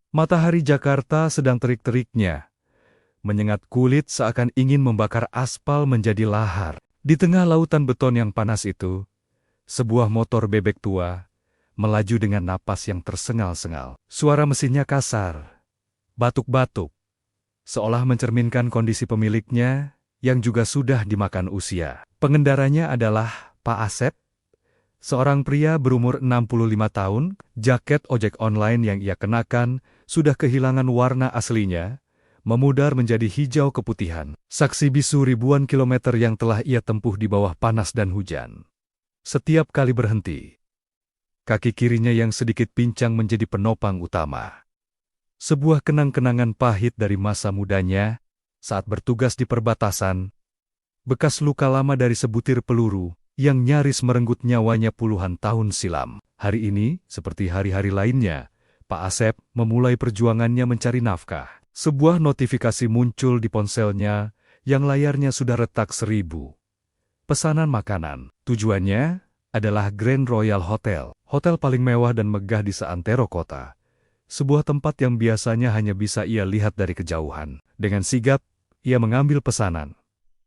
Matahari Jakarta sedang terik-teriknya, menyengat kulit seakan ingin membakar aspal menjadi lahar. Di tengah lautan beton yang panas itu, sebuah motor bebek tua melaju dengan napas yang tersengal-sengal. Suara mesinnya kasar, batuk-batuk, seolah mencerminkan kondisi pemiliknya yang juga sudah dimakan usia. Pengendaranya adalah Pak Asep, seorang pria berumur 65 tahun. Jaket ojek online yang ia kenakan sudah kehilangan warna aslinya, memudar menjadi hijau keputihan. Saksi bisu ribuan kilometer yang telah ia tempuh di bawah panas dan hujan. Setiap kali berhenti, kaki kirinya yang sedikit pincang menjadi penopang utama. Sebuah kenang-kenangan pahit dari masa mudanya saat bertugas di perbatasan, bekas luka lama dari sebutir peluru yang nyaris merenggut nyawanya puluhan tahun silam. Hari ini, seperti hari-hari lainnya, Pak Asep memulai perjuangannya mencari nafkah. Sebuah notifikasi muncul di ponselnya yang layarnya sudah retak 1000. Pesanan makanan. Tujuannya adalah Grand Royal Hotel, hotel paling mewah dan megah di seantero kota. Sebuah tempat yang biasanya hanya bisa ia lihat dari kejauhan. Dengan sigap, ia mengambil pesanan.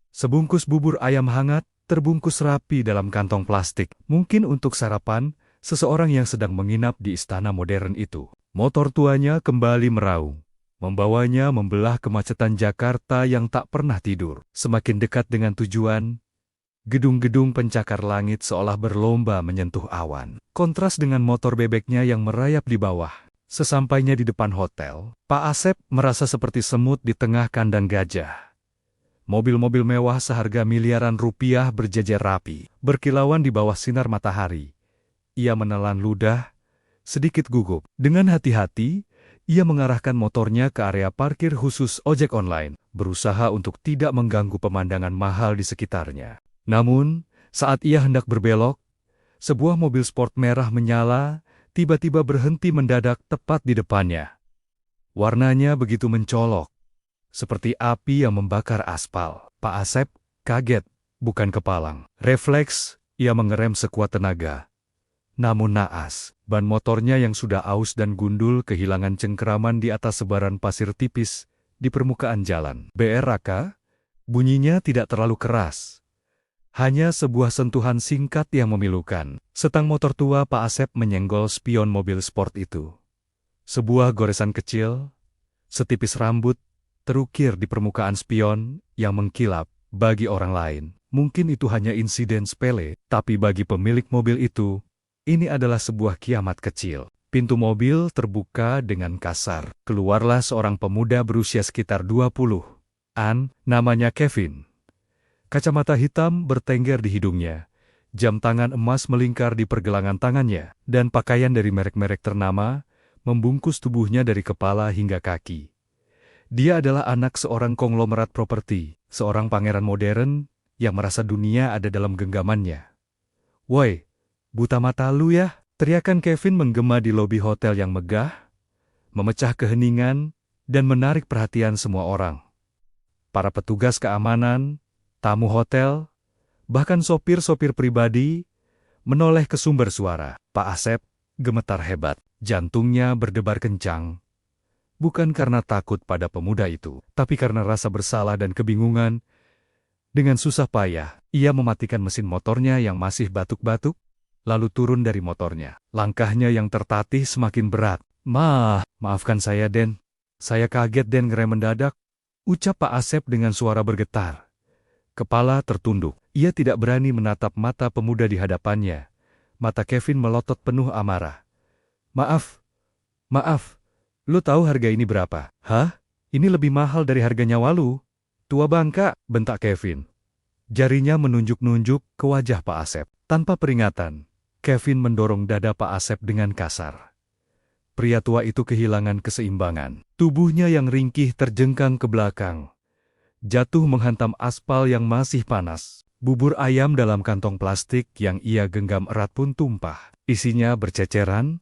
Sebungkus bubur ayam hangat, terbungkus rapi dalam kantong plastik. Mungkin untuk sarapan, seseorang yang sedang menginap di istana modern itu. Motor tuanya kembali meraung, membawanya membelah kemacetan Jakarta yang tak pernah tidur. Semakin dekat dengan tujuan, gedung-gedung pencakar langit seolah berlomba menyentuh awan. Kontras dengan motor bebeknya yang merayap di bawah. Sesampainya di depan hotel, Pak Asep merasa seperti semut di tengah kandang gajah. Mobil-mobil mewah seharga miliaran rupiah berjejer rapi, berkilauan di bawah sinar matahari. Ia menelan ludah, sedikit gugup. Dengan hati-hati, ia mengarahkan motornya ke area parkir khusus ojek online, berusaha untuk tidak mengganggu pemandangan mahal di sekitarnya. Namun, saat ia hendak berbelok, sebuah mobil sport merah menyala, tiba-tiba berhenti mendadak tepat di depannya. Warnanya begitu mencolok, seperti api yang membakar aspal. Pak Asep kaget, bukan kepalang. Refleks, ia mengerem sekuat tenaga. Namun naas, ban motornya yang sudah aus dan gundul kehilangan cengkeraman di atas sebaran pasir tipis di permukaan jalan. BRK, bunyinya tidak terlalu keras. Hanya sebuah sentuhan singkat yang memilukan. Setang motor tua Pak Asep menyenggol spion mobil sport itu. Sebuah goresan kecil, setipis rambut, terukir di permukaan spion yang mengkilap. Bagi orang lain, mungkin itu hanya insiden sepele, tapi bagi pemilik mobil itu, ini adalah sebuah kiamat kecil. Pintu mobil terbuka dengan kasar. Keluarlah seorang pemuda berusia sekitar 20-an, namanya Kevin. Kacamata hitam bertengger di hidungnya, jam tangan emas melingkar di pergelangan tangannya, dan pakaian dari merek-merek ternama membungkus tubuhnya dari kepala hingga kaki. Dia adalah anak seorang konglomerat properti, seorang pangeran modern yang merasa dunia ada dalam genggamannya. "Woi, buta mata lu ya!" teriakan Kevin menggema di lobi hotel yang megah, memecah keheningan dan menarik perhatian semua orang. Para petugas keamanan, tamu hotel, bahkan sopir-sopir pribadi, menoleh ke sumber suara. Pak Asep gemetar hebat, jantungnya berdebar kencang. Bukan karena takut pada pemuda itu, tapi karena rasa bersalah dan kebingungan. Dengan susah payah, ia mematikan mesin motornya yang masih batuk-batuk, lalu turun dari motornya. Langkahnya yang tertatih semakin berat. Maafkan saya, Den. Saya kaget dan ngerem mendadak," ucap Pak Asep dengan suara bergetar. Kepala tertunduk. Ia tidak berani menatap mata pemuda di hadapannya. Mata Kevin melotot penuh amarah. Maaf. Lu tahu harga ini berapa?" "Hah? Ini lebih mahal dari harga nyawa lu." "Tua bangka," bentak Kevin. Jarinya menunjuk-nunjuk ke wajah Pak Asep. Tanpa peringatan, Kevin mendorong dada Pak Asep dengan kasar. Pria tua itu kehilangan keseimbangan. Tubuhnya yang ringkih terjengkang ke belakang, jatuh menghantam aspal yang masih panas. Bubur ayam dalam kantong plastik yang ia genggam erat pun tumpah. Isinya berceceran,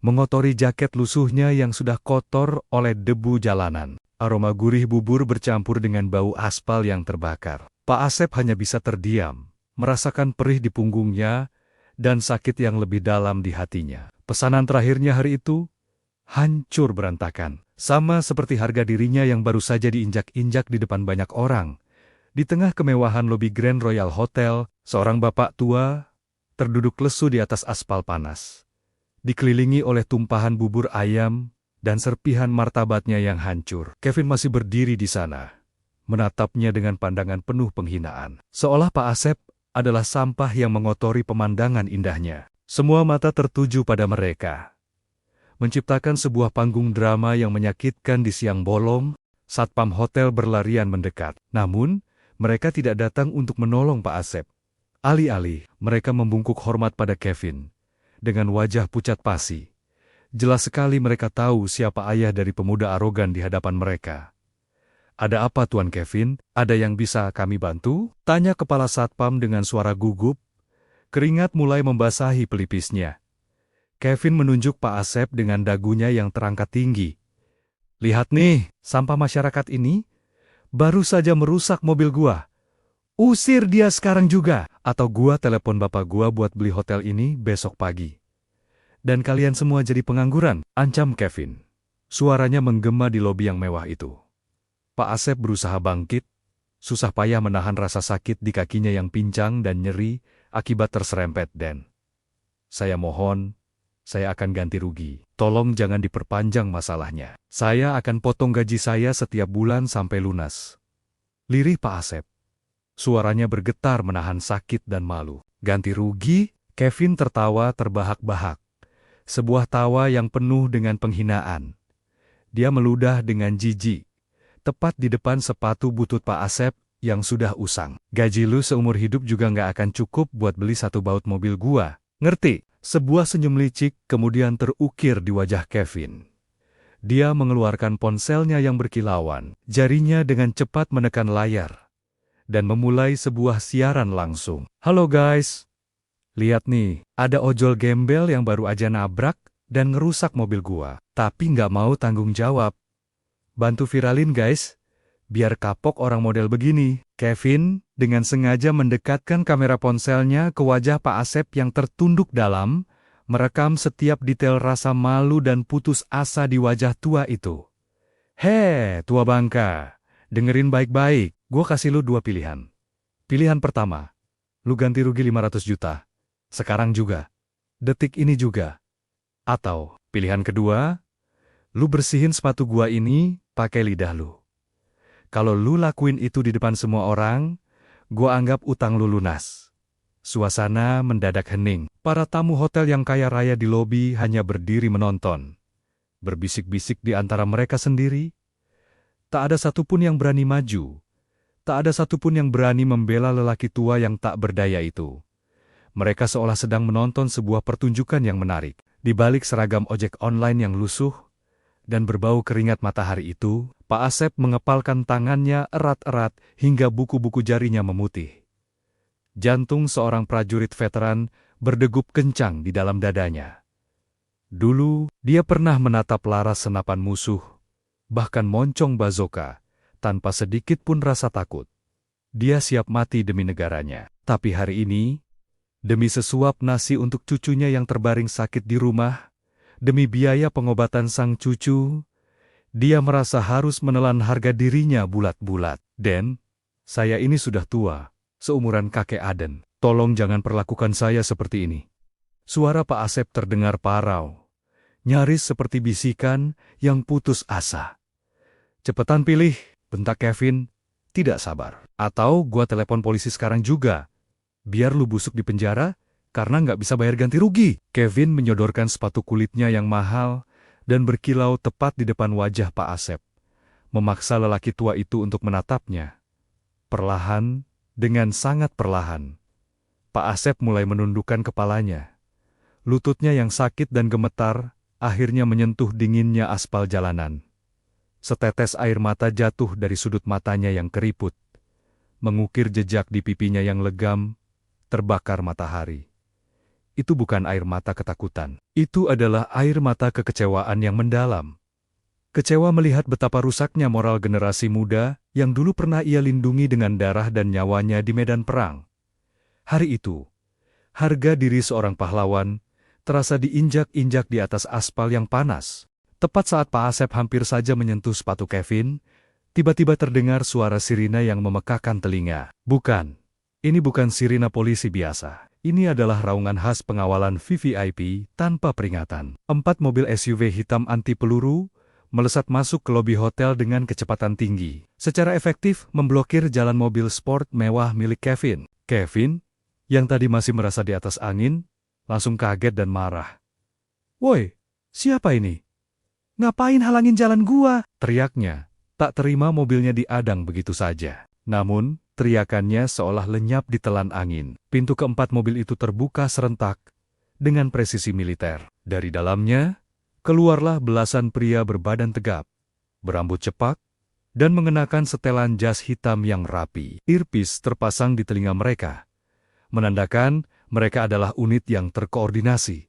mengotori jaket lusuhnya yang sudah kotor oleh debu jalanan. Aroma gurih bubur bercampur dengan bau aspal yang terbakar. Pak Asep hanya bisa terdiam, merasakan perih di punggungnya dan sakit yang lebih dalam di hatinya. Pesanan terakhirnya hari itu hancur berantakan. Sama seperti harga dirinya yang baru saja diinjak-injak di depan banyak orang. Di tengah kemewahan lobi Grand Royal Hotel, seorang bapak tua terduduk lesu di atas aspal panas. Dikelilingi oleh tumpahan bubur ayam dan serpihan martabatnya yang hancur. Kevin masih berdiri di sana, menatapnya dengan pandangan penuh penghinaan. Seolah Pak Asep adalah sampah yang mengotori pemandangan indahnya. Semua mata tertuju pada mereka. Menciptakan sebuah panggung drama yang menyakitkan di siang bolong, satpam hotel berlarian mendekat. Namun, mereka tidak datang untuk menolong Pak Asep. Alih-alih, mereka membungkuk hormat pada Kevin. Dengan wajah pucat pasi. Jelas sekali mereka tahu siapa ayah dari pemuda arogan di hadapan mereka. "Ada apa, Tuan Kevin? Ada yang bisa kami bantu?" Tanya kepala satpam dengan suara gugup. Keringat mulai membasahi pelipisnya. Kevin menunjuk Pak Asep dengan dagunya yang terangkat tinggi. "Lihat nih, sampah masyarakat ini baru saja merusak mobil gua. Usir dia sekarang juga, atau gua telepon bapak gua buat beli hotel ini besok pagi. Dan kalian semua jadi pengangguran," ancam Kevin. Suaranya menggema di lobi yang mewah itu. Pak Asep berusaha bangkit, susah payah menahan rasa sakit di kakinya yang pincang dan nyeri akibat terserempet dan, "Saya mohon, saya akan ganti rugi. Tolong jangan diperpanjang masalahnya. Saya akan potong gaji saya setiap bulan sampai lunas." Lirih Pak Asep. Suaranya bergetar menahan sakit dan malu. "Ganti rugi?" Kevin tertawa terbahak-bahak. Sebuah tawa yang penuh dengan penghinaan. Dia meludah dengan jijik. Tepat di depan sepatu butut Pak Asep yang sudah usang. "Gaji lu seumur hidup juga nggak akan cukup buat beli satu baut mobil gua. Ngerti?" Sebuah senyum licik kemudian terukir di wajah Kevin. Dia mengeluarkan ponselnya yang berkilauan. Jarinya dengan cepat menekan layar dan memulai sebuah siaran langsung. "Halo guys, lihat nih, ada ojol gembel yang baru aja nabrak dan ngerusak mobil gua, tapi nggak mau tanggung jawab. Bantu viralin guys, biar kapok orang model begini." Kevin dengan sengaja mendekatkan kamera ponselnya ke wajah Pak Asep yang tertunduk dalam, merekam setiap detail rasa malu dan putus asa di wajah tua itu. "Hei, tua bangka, dengerin baik-baik. Gue kasih lu dua pilihan. Pilihan pertama, lu ganti rugi 500 juta. Sekarang juga. Detik ini juga. Atau, pilihan kedua, lu bersihin sepatu gua ini pakai lidah lu. Kalau lu lakuin itu di depan semua orang, gua anggap utang lu lunas." Suasana mendadak hening. Para tamu hotel yang kaya raya di lobi hanya berdiri menonton. Berbisik-bisik di antara mereka sendiri. Tak ada satupun yang berani maju. Tak ada satupun yang berani membela lelaki tua yang tak berdaya itu. Mereka seolah sedang menonton sebuah pertunjukan yang menarik. Di balik seragam ojek online yang lusuh dan berbau keringat matahari itu, Pak Asep mengepalkan tangannya erat-erat hingga buku-buku jarinya memutih. Jantung seorang prajurit veteran berdegup kencang di dalam dadanya. Dulu, dia pernah menatap laras senapan musuh, bahkan moncong bazoka, tanpa sedikit pun rasa takut. Dia siap mati demi negaranya. Tapi hari ini, demi sesuap nasi untuk cucunya yang terbaring sakit di rumah, demi biaya pengobatan sang cucu, dia merasa harus menelan harga dirinya bulat-bulat. "Den, saya ini sudah tua, seumuran kakek Aden. Tolong jangan perlakukan saya seperti ini." Suara Pak Asep terdengar parau, nyaris seperti bisikan yang putus asa. "Cepetan pilih," bentak Kevin, tidak sabar. "Atau gua telepon polisi sekarang juga, biar lu busuk di penjara karena nggak bisa bayar ganti rugi." Kevin menyodorkan sepatu kulitnya yang mahal dan berkilau tepat di depan wajah Pak Asep, memaksa lelaki tua itu untuk menatapnya. Perlahan, dengan sangat perlahan, Pak Asep mulai menundukkan kepalanya. Lututnya yang sakit dan gemetar akhirnya menyentuh dinginnya aspal jalanan. Setetes air mata jatuh dari sudut matanya yang keriput, mengukir jejak di pipinya yang legam, terbakar matahari. Itu bukan air mata ketakutan. Itu adalah air mata kekecewaan yang mendalam. Kecewa melihat betapa rusaknya moral generasi muda yang dulu pernah ia lindungi dengan darah dan nyawanya di medan perang. Hari itu, harga diri seorang pahlawan terasa diinjak-injak di atas aspal yang panas. Tepat saat Pak Asep hampir saja menyentuh sepatu Kevin, tiba-tiba terdengar suara sirine yang memekakan telinga. Bukan, ini bukan sirine polisi biasa. Ini adalah raungan khas pengawalan VVIP tanpa peringatan. 4 mobil SUV hitam anti peluru melesat masuk ke lobi hotel dengan kecepatan tinggi. Secara efektif memblokir jalan mobil sport mewah milik Kevin. Kevin, yang tadi masih merasa di atas angin, langsung kaget dan marah. "Woi, siapa ini? Ngapain halangin jalan gua?" teriaknya. Tak terima mobilnya diadang begitu saja. Namun, teriakannya seolah lenyap ditelan angin. Pintu keempat mobil itu terbuka serentak dengan presisi militer. Dari dalamnya, keluarlah belasan pria berbadan tegap, berambut cepak, dan mengenakan setelan jas hitam yang rapi. Earpiece terpasang di telinga mereka, menandakan mereka adalah unit yang terkoordinasi.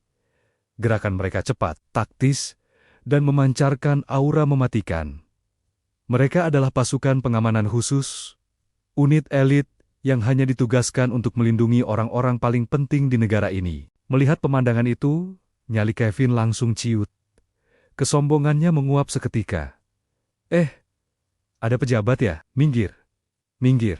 Gerakan mereka cepat, taktis, dan memancarkan aura mematikan. Mereka adalah pasukan pengamanan khusus, unit elit yang hanya ditugaskan untuk melindungi orang-orang paling penting di negara ini. Melihat pemandangan itu, nyali Kevin langsung ciut. Kesombongannya menguap seketika. Ada pejabat ya? Minggir, minggir.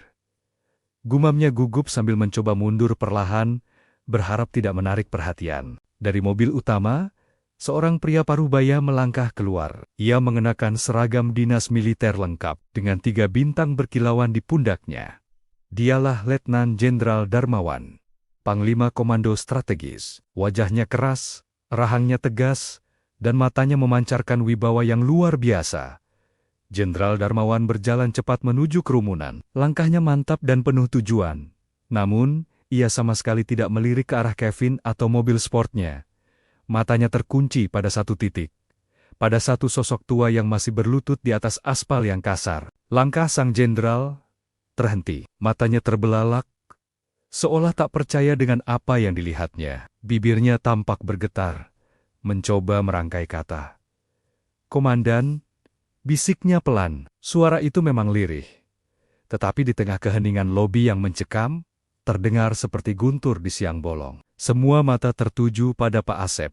Gumamnya gugup sambil mencoba mundur perlahan, berharap tidak menarik perhatian. Dari mobil utama, seorang pria parubaya melangkah keluar. Ia mengenakan seragam dinas militer lengkap dengan 3 bintang berkilauan di pundaknya. Dialah Letnan Jenderal Darmawan, Panglima Komando Strategis. Wajahnya keras, rahangnya tegas, dan matanya memancarkan wibawa yang luar biasa. Jenderal Darmawan berjalan cepat menuju kerumunan. Langkahnya mantap dan penuh tujuan. Namun, ia sama sekali tidak melirik ke arah Kevin atau mobil sportnya. Matanya terkunci pada satu titik. Pada satu sosok tua yang masih berlutut di atas aspal yang kasar. Langkah sang jenderal terhenti. Matanya terbelalak, seolah tak percaya dengan apa yang dilihatnya. Bibirnya tampak bergetar, mencoba merangkai kata. "Komandan," bisiknya pelan. Suara itu memang lirih. Tetapi di tengah keheningan lobi yang mencekam, terdengar seperti guntur di siang bolong. Semua mata tertuju pada Pak Asep.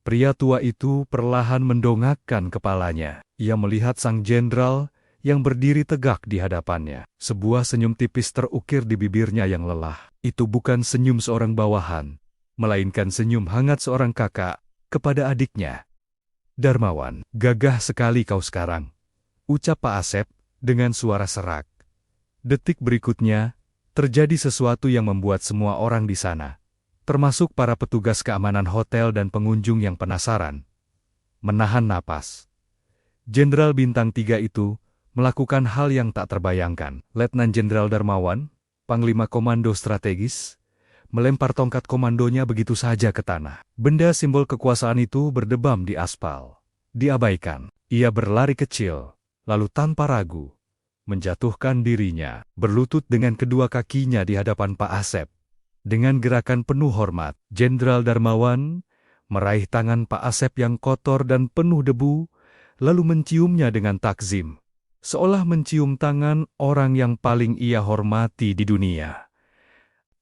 Pria tua itu perlahan mendongakkan kepalanya. Ia melihat sang jenderal yang berdiri tegak di hadapannya. Sebuah senyum tipis terukir di bibirnya yang lelah. Itu bukan senyum seorang bawahan, melainkan senyum hangat seorang kakak kepada adiknya. "Darmawan, gagah sekali kau sekarang," ucap Pak Asep dengan suara serak. Detik berikutnya, terjadi sesuatu yang membuat semua orang di sana, termasuk para petugas keamanan hotel dan pengunjung yang penasaran, menahan napas. Jenderal Bintang 3 itu melakukan hal yang tak terbayangkan. Letnan Jenderal Darmawan, Panglima Komando Strategis, melempar tongkat komandonya begitu saja ke tanah. Benda simbol kekuasaan itu berdebam di aspal. Diabaikan. Ia berlari kecil, lalu tanpa ragu menjatuhkan dirinya, berlutut dengan kedua kakinya di hadapan Pak Asep. Dengan gerakan penuh hormat, Jenderal Darmawan meraih tangan Pak Asep yang kotor dan penuh debu, lalu menciumnya dengan takzim, seolah mencium tangan orang yang paling ia hormati di dunia.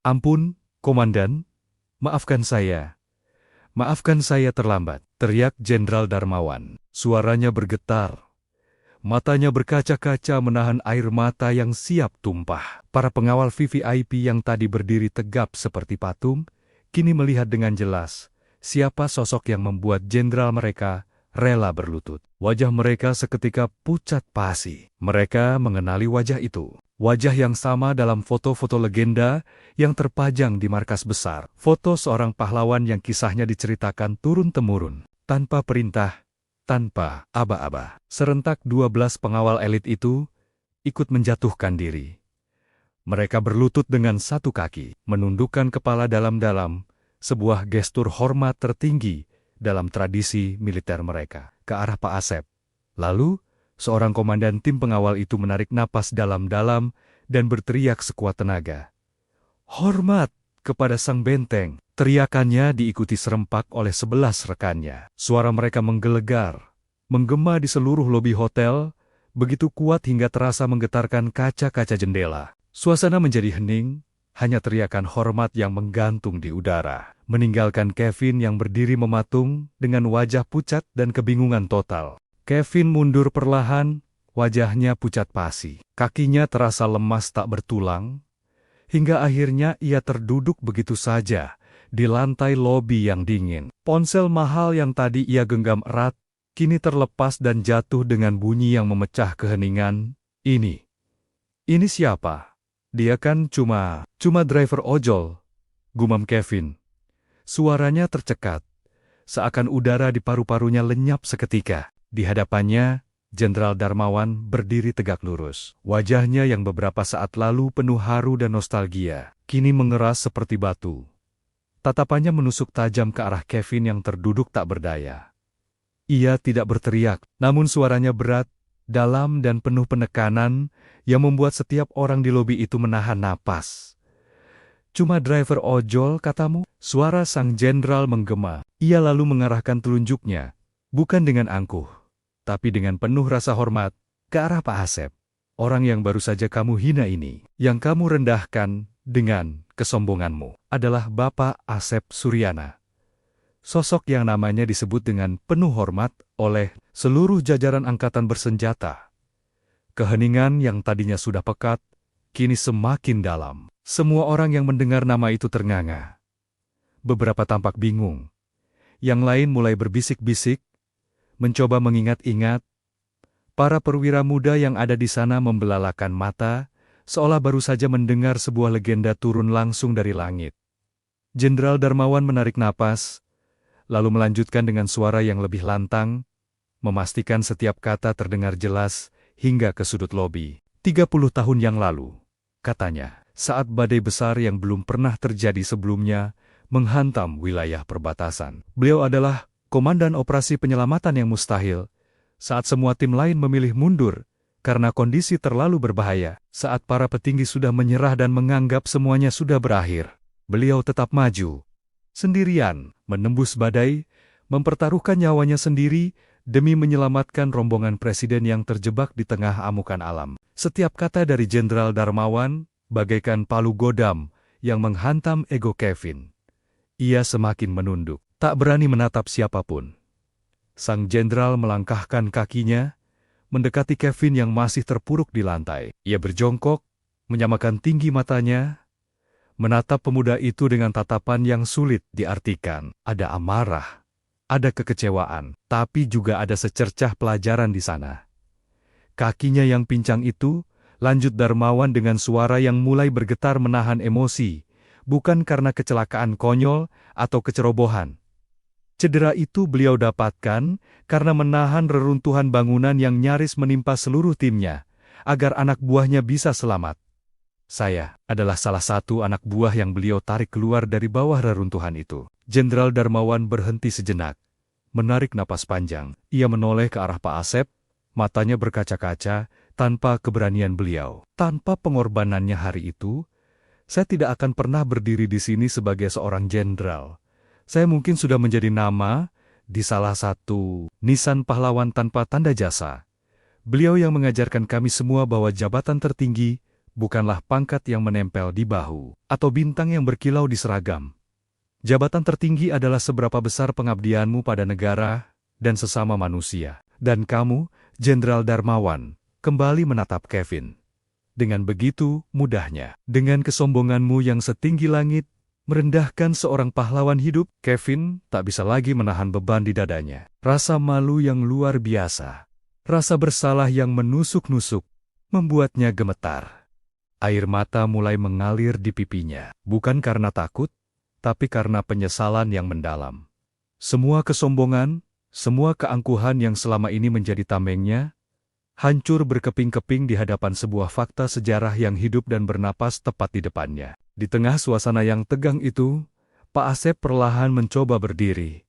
"Ampun, Komandan, maafkan saya. Maafkan saya terlambat," teriak Jenderal Darmawan. Suaranya bergetar. Matanya berkaca-kaca menahan air mata yang siap tumpah. Para pengawal VVIP yang tadi berdiri tegap seperti patung, kini melihat dengan jelas siapa sosok yang membuat jenderal mereka rela berlutut. Wajah mereka seketika pucat pasi. Mereka mengenali wajah itu. Wajah yang sama dalam foto-foto legenda yang terpajang di markas besar. Foto seorang pahlawan yang kisahnya diceritakan turun-temurun, tanpa perintah, tanpa aba-aba. Serentak 12 pengawal elit itu ikut menjatuhkan diri. Mereka berlutut dengan satu kaki, menundukkan kepala dalam-dalam, sebuah gestur hormat tertinggi dalam tradisi militer mereka, ke arah Pak Asep. Lalu, seorang komandan tim pengawal itu menarik napas dalam-dalam dan berteriak sekuat tenaga. "Hormat kepada sang benteng!" Teriakannya diikuti serempak oleh 11 rekannya. Suara mereka menggelegar, menggema di seluruh lobi hotel, begitu kuat hingga terasa menggetarkan kaca-kaca jendela. Suasana menjadi hening, hanya teriakan hormat yang menggantung di udara, meninggalkan Kevin yang berdiri mematung dengan wajah pucat dan kebingungan total. Kevin mundur perlahan, wajahnya pucat pasi. Kakinya terasa lemas tak bertulang, hingga akhirnya ia terduduk begitu saja di lantai lobi yang dingin. Ponsel mahal yang tadi ia genggam erat, kini terlepas dan jatuh dengan bunyi yang memecah keheningan. Ini siapa? Dia kan cuma driver ojol, gumam Kevin. Suaranya tercekat, seakan udara di paru-parunya lenyap seketika. Di hadapannya, Jenderal Darmawan berdiri tegak lurus. Wajahnya yang beberapa saat lalu penuh haru dan nostalgia, kini mengeras seperti batu. Tatapannya menusuk tajam ke arah Kevin yang terduduk tak berdaya. Ia tidak berteriak, namun suaranya berat, dalam dan penuh penekanan yang membuat setiap orang di lobi itu menahan napas. Cuma driver ojol, katamu? Suara sang jenderal menggema. Ia lalu mengarahkan telunjuknya, bukan dengan angkuh, tapi dengan penuh rasa hormat, ke arah Pak Asep. Orang yang baru saja kamu hina ini, yang kamu rendahkan dengan kesombonganmu, adalah Bapak Asep Suryana. Sosok yang namanya disebut dengan penuh hormat oleh seluruh jajaran angkatan bersenjata. Keheningan yang tadinya sudah pekat, kini semakin dalam. Semua orang yang mendengar nama itu ternganga. Beberapa tampak bingung. Yang lain mulai berbisik-bisik, mencoba mengingat-ingat. Para perwira muda yang ada di sana membelalakan mata, seolah baru saja mendengar sebuah legenda turun langsung dari langit. Jenderal Darmawan menarik napas, lalu melanjutkan dengan suara yang lebih lantang, memastikan setiap kata terdengar jelas hingga ke sudut lobi. 30 tahun yang lalu, katanya, saat badai besar yang belum pernah terjadi sebelumnya menghantam wilayah perbatasan. Beliau adalah komandan operasi penyelamatan yang mustahil, saat semua tim lain memilih mundur karena kondisi terlalu berbahaya. Saat para petinggi sudah menyerah dan menganggap semuanya sudah berakhir, beliau tetap maju. Sendirian, menembus badai, mempertaruhkan nyawanya sendiri demi menyelamatkan rombongan presiden yang terjebak di tengah amukan alam. Setiap kata dari Jenderal Darmawan bagaikan palu godam yang menghantam ego Kevin. Ia semakin menunduk, tak berani menatap siapapun. Sang jenderal melangkahkan kakinya, mendekati Kevin yang masih terpuruk di lantai. Ia berjongkok, menyamakan tinggi matanya, menatap pemuda itu dengan tatapan yang sulit diartikan. Ada amarah, ada kekecewaan, tapi juga ada secercah pelajaran di sana. Kakinya yang pincang itu, lanjut Darmawan dengan suara yang mulai bergetar menahan emosi, bukan karena kecelakaan konyol atau kecerobohan. Cedera itu beliau dapatkan karena menahan reruntuhan bangunan yang nyaris menimpa seluruh timnya, agar anak buahnya bisa selamat. Saya adalah salah satu anak buah yang beliau tarik keluar dari bawah reruntuhan itu. Jenderal Darmawan berhenti sejenak, menarik napas panjang. Ia menoleh ke arah Pak Asep, matanya berkaca-kaca, tanpa keberanian beliau. Tanpa pengorbanannya hari itu, saya tidak akan pernah berdiri di sini sebagai seorang jenderal. Saya mungkin sudah menjadi nama di salah satu nisan pahlawan tanpa tanda jasa. Beliau yang mengajarkan kami semua bahwa jabatan tertinggi bukanlah pangkat yang menempel di bahu, atau bintang yang berkilau di seragam. Jabatan tertinggi adalah seberapa besar pengabdianmu pada negara dan sesama manusia. Dan kamu, Jenderal Darmawan, kembali menatap Kevin. Dengan begitu mudahnya, dengan kesombonganmu yang setinggi langit, merendahkan seorang pahlawan hidup, Kevin tak bisa lagi menahan beban di dadanya. Rasa malu yang luar biasa, rasa bersalah yang menusuk-nusuk, membuatnya gemetar. Air mata mulai mengalir di pipinya, bukan karena takut, tapi karena penyesalan yang mendalam. Semua kesombongan, semua keangkuhan yang selama ini menjadi tamengnya, hancur berkeping-keping di hadapan sebuah fakta sejarah yang hidup dan bernapas tepat di depannya. Di tengah suasana yang tegang itu, Pak Asep perlahan mencoba berdiri.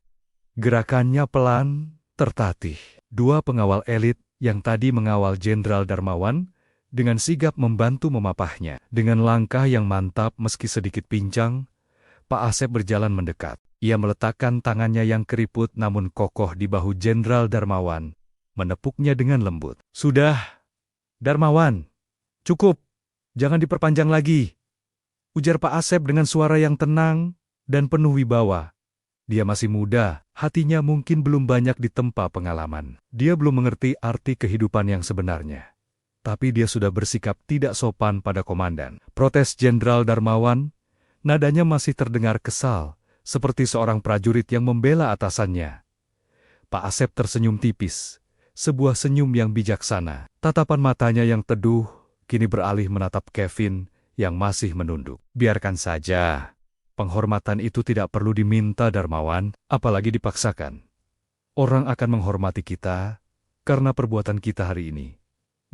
Gerakannya pelan, tertatih. Dua pengawal elit yang tadi mengawal Jenderal Darmawan, dengan sigap membantu memapahnya. Dengan langkah yang mantap meski sedikit pincang, Pak Asep berjalan mendekat. Ia meletakkan tangannya yang keriput namun kokoh di bahu Jenderal Darmawan, menepuknya dengan lembut. Sudah, Darmawan, cukup, jangan diperpanjang lagi. ujar Pak Asep dengan suara yang tenang dan penuh wibawa. Dia masih muda, hatinya mungkin belum banyak ditempa pengalaman. Dia belum mengerti arti kehidupan yang sebenarnya. Tapi dia sudah bersikap tidak sopan pada komandan. Protes Jenderal Darmawan, nadanya masih terdengar kesal, seperti seorang prajurit yang membela atasannya. Pak Asep tersenyum tipis, sebuah senyum yang bijaksana. Tatapan matanya yang teduh kini beralih menatap Kevin yang masih menunduk. Biarkan saja. Penghormatan itu tidak perlu diminta, Darmawan, apalagi dipaksakan. Orang akan menghormati kita karena perbuatan kita hari ini,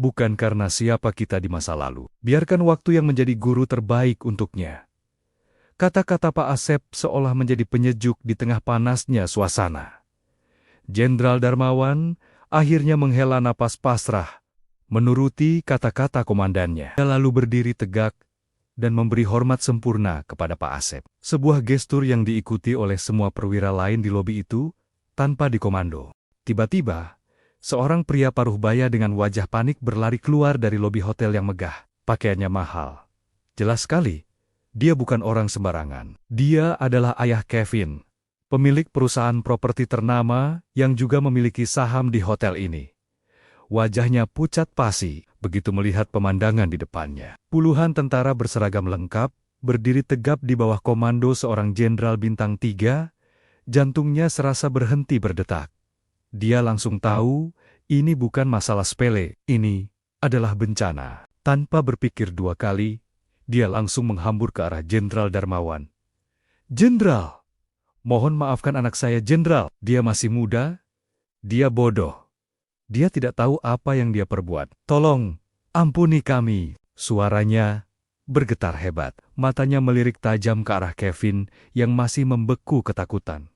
bukan karena siapa kita di masa lalu. Biarkan waktu yang menjadi guru terbaik untuknya. Kata-kata Pak Asep seolah menjadi penyejuk di tengah panasnya suasana. Jenderal Darmawan akhirnya menghela napas pasrah, menuruti kata-kata komandannya. Dia lalu berdiri tegak dan memberi hormat sempurna kepada Pak Asep. Sebuah gestur yang diikuti oleh semua perwira lain di lobi itu tanpa dikomando. Tiba-tiba, seorang pria paruh baya dengan wajah panik berlari keluar dari lobi hotel yang megah. Pakaiannya mahal. Jelas sekali, dia bukan orang sembarangan. Dia adalah ayah Kevin, pemilik perusahaan properti ternama yang juga memiliki saham di hotel ini. Wajahnya pucat pasi begitu melihat pemandangan di depannya. Puluhan tentara berseragam lengkap berdiri tegap di bawah komando seorang jenderal bintang 3, jantungnya serasa berhenti berdetak. Dia langsung tahu ini bukan masalah sepele, ini adalah bencana. Tanpa berpikir dua kali, dia langsung menghambur ke arah Jenderal Darmawan. "Jenderal, mohon maafkan anak saya, Jenderal. Dia masih muda, dia bodoh. Dia tidak tahu apa yang dia perbuat. Tolong, ampuni kami." Suaranya bergetar hebat. Matanya melirik tajam ke arah Kevin yang masih membeku ketakutan.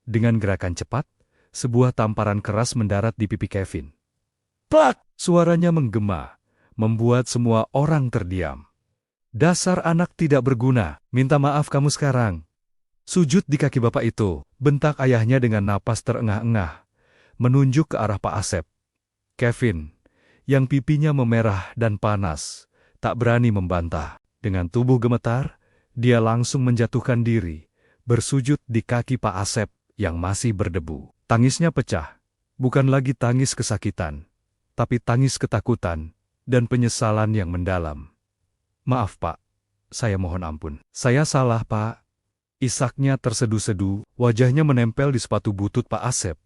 Dengan gerakan cepat, sebuah tamparan keras mendarat di pipi Kevin. Plak! Suaranya menggema, membuat semua orang terdiam. "Dasar anak tidak berguna, minta maaf kamu sekarang." "Sujud di kaki bapak itu," bentak ayahnya dengan napas terengah-engah, menunjuk ke arah Pak Asep. Kevin, yang pipinya memerah dan panas, tak berani membantah. Dengan tubuh gemetar, dia langsung menjatuhkan diri, bersujud di kaki Pak Asep yang masih berdebu. Tangisnya pecah, bukan lagi tangis kesakitan, tapi tangis ketakutan dan penyesalan yang mendalam. "Maaf Pak, saya mohon ampun. Saya salah Pak." Isaknya tersedu-sedu, wajahnya menempel di sepatu butut Pak Asep.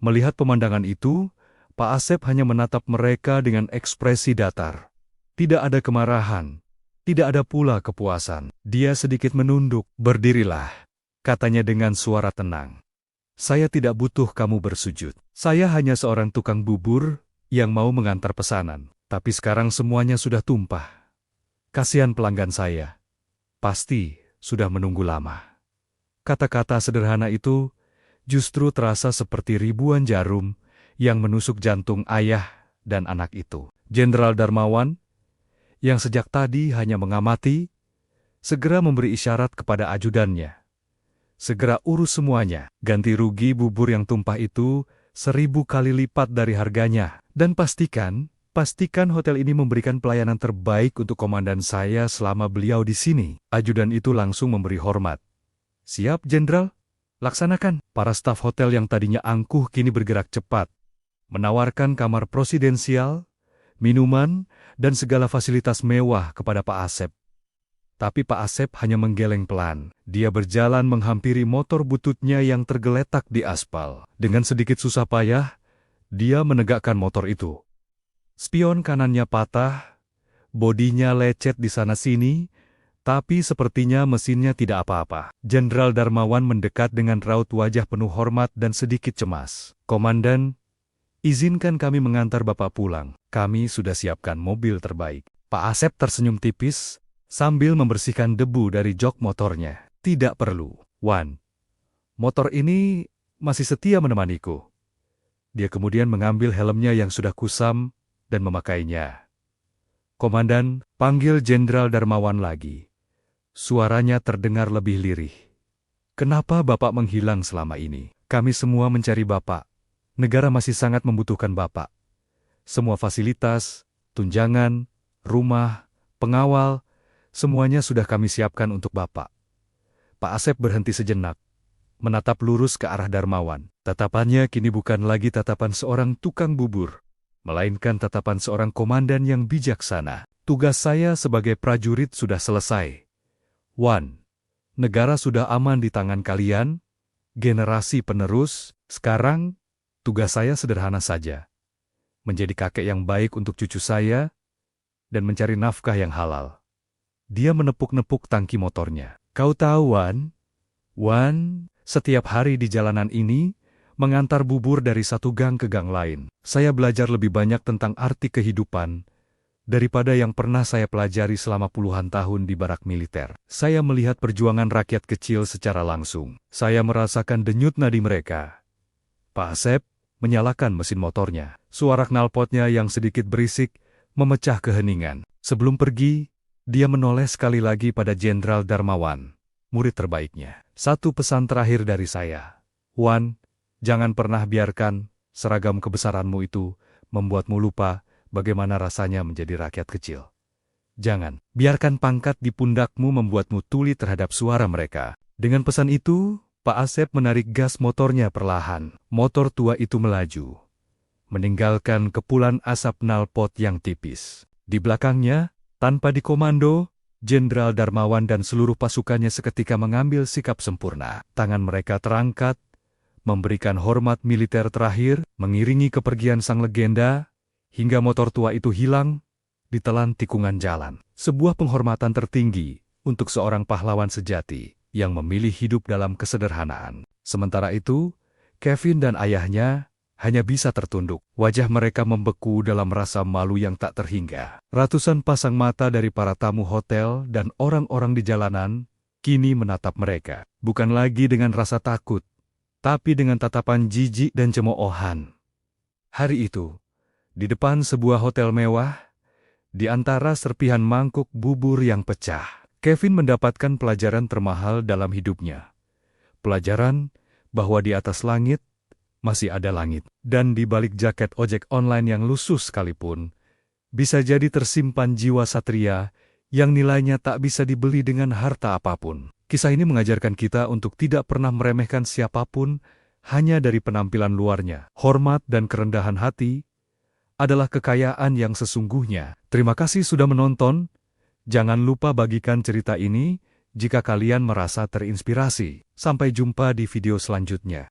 Melihat pemandangan itu, Pak Asep hanya menatap mereka dengan ekspresi datar. Tidak ada kemarahan, tidak ada pula kepuasan. Dia sedikit menunduk. "Berdirilah," katanya dengan suara tenang. "Saya tidak butuh kamu bersujud. Saya hanya seorang tukang bubur yang mau mengantar pesanan. Tapi sekarang semuanya sudah tumpah. Kasihan pelanggan saya. Pasti sudah menunggu lama." Kata-kata sederhana itu justru terasa seperti ribuan jarum yang menusuk jantung ayah dan anak itu. Jenderal Darmawan, yang sejak tadi hanya mengamati, segera memberi isyarat kepada ajudannya. "Segera urus semuanya. Ganti rugi bubur yang tumpah itu 1000 kali lipat dari harganya. Dan pastikan hotel ini memberikan pelayanan terbaik untuk komandan saya selama beliau di sini." Ajudan itu langsung memberi hormat. "Siap, Jenderal. Laksanakan." Para staf hotel yang tadinya angkuh kini bergerak cepat, menawarkan kamar presidensial, minuman, dan segala fasilitas mewah kepada Pak Asep. Tapi Pak Asep hanya menggeleng pelan. Dia berjalan menghampiri motor bututnya yang tergeletak di aspal. Dengan sedikit susah payah, dia menegakkan motor itu. Spion kanannya patah, bodinya lecet di sana-sini, tapi sepertinya mesinnya tidak apa-apa. Jenderal Darmawan mendekat dengan raut wajah penuh hormat dan sedikit cemas. "Komandan, izinkan kami mengantar Bapak pulang. Kami sudah siapkan mobil terbaik." Pak Asep tersenyum tipis sambil membersihkan debu dari jok motornya. "Tidak perlu, Wan. Motor ini masih setia menemaniku." Dia kemudian mengambil helmnya yang sudah kusam dan memakainya. "Komandan, panggil Jenderal Darmawan lagi." Suaranya terdengar lebih lirih. "Kenapa Bapak menghilang selama ini? Kami semua mencari Bapak. Negara masih sangat membutuhkan Bapak. Semua fasilitas, tunjangan, rumah, pengawal, Semuanya sudah kami siapkan untuk Bapak. Pak Asep berhenti sejenak, menatap lurus ke arah Darmawan. Tatapannya kini bukan lagi tatapan seorang tukang bubur, melainkan tatapan seorang komandan yang bijaksana. Tugas saya sebagai prajurit sudah selesai. Wan, negara sudah aman di tangan kalian, generasi penerus. Sekarang, tugas saya sederhana saja. Menjadi kakek yang baik untuk cucu saya, dan mencari nafkah yang halal. Dia menepuk-nepuk tangki motornya. Kau tahu, Wan? Wan, setiap hari di jalanan ini, mengantar bubur dari satu gang ke gang lain. Saya belajar lebih banyak tentang arti kehidupan daripada yang pernah saya pelajari selama puluhan tahun di barak militer. Saya melihat perjuangan rakyat kecil secara langsung. Saya merasakan denyut nadi mereka. Pak Asep menyalakan mesin motornya. Suara knalpotnya yang sedikit berisik memecah keheningan. Sebelum pergi, dia menoleh sekali lagi pada Jenderal Darmawan, murid terbaiknya. Satu pesan terakhir dari saya. Wan, jangan pernah biarkan seragam kebesaranmu itu membuatmu lupa bagaimana rasanya menjadi rakyat kecil. Jangan biarkan pangkat di pundakmu membuatmu tuli terhadap suara mereka. Dengan pesan itu, Pak Asep menarik gas motornya perlahan. Motor tua itu melaju, meninggalkan kepulan asap knalpot yang tipis. Di belakangnya, tanpa dikomando, Jenderal Darmawan dan seluruh pasukannya seketika mengambil sikap sempurna. Tangan mereka terangkat, memberikan hormat militer terakhir, mengiringi kepergian sang legenda, hingga motor tua itu hilang ditelan tikungan jalan. Sebuah penghormatan tertinggi untuk seorang pahlawan sejati yang memilih hidup dalam kesederhanaan. Sementara itu, Kevin dan ayahnya hanya bisa tertunduk. Wajah mereka membeku dalam rasa malu yang tak terhingga. Ratusan pasang mata dari para tamu hotel dan orang-orang di jalanan kini menatap mereka. Bukan lagi dengan rasa takut, tapi dengan tatapan jijik dan cemoohan. Hari itu, di depan sebuah hotel mewah, di antara serpihan mangkuk bubur yang pecah, Kevin mendapatkan pelajaran termahal dalam hidupnya. Pelajaran bahwa di atas langit masih ada langit, dan di balik jaket ojek online yang lusuh sekalipun, bisa jadi tersimpan jiwa satria yang nilainya tak bisa dibeli dengan harta apapun. Kisah ini mengajarkan kita untuk tidak pernah meremehkan siapapun hanya dari penampilan luarnya. Hormat dan kerendahan hati adalah kekayaan yang sesungguhnya. Terima kasih sudah menonton. Jangan lupa bagikan cerita ini jika kalian merasa terinspirasi. Sampai jumpa di video selanjutnya.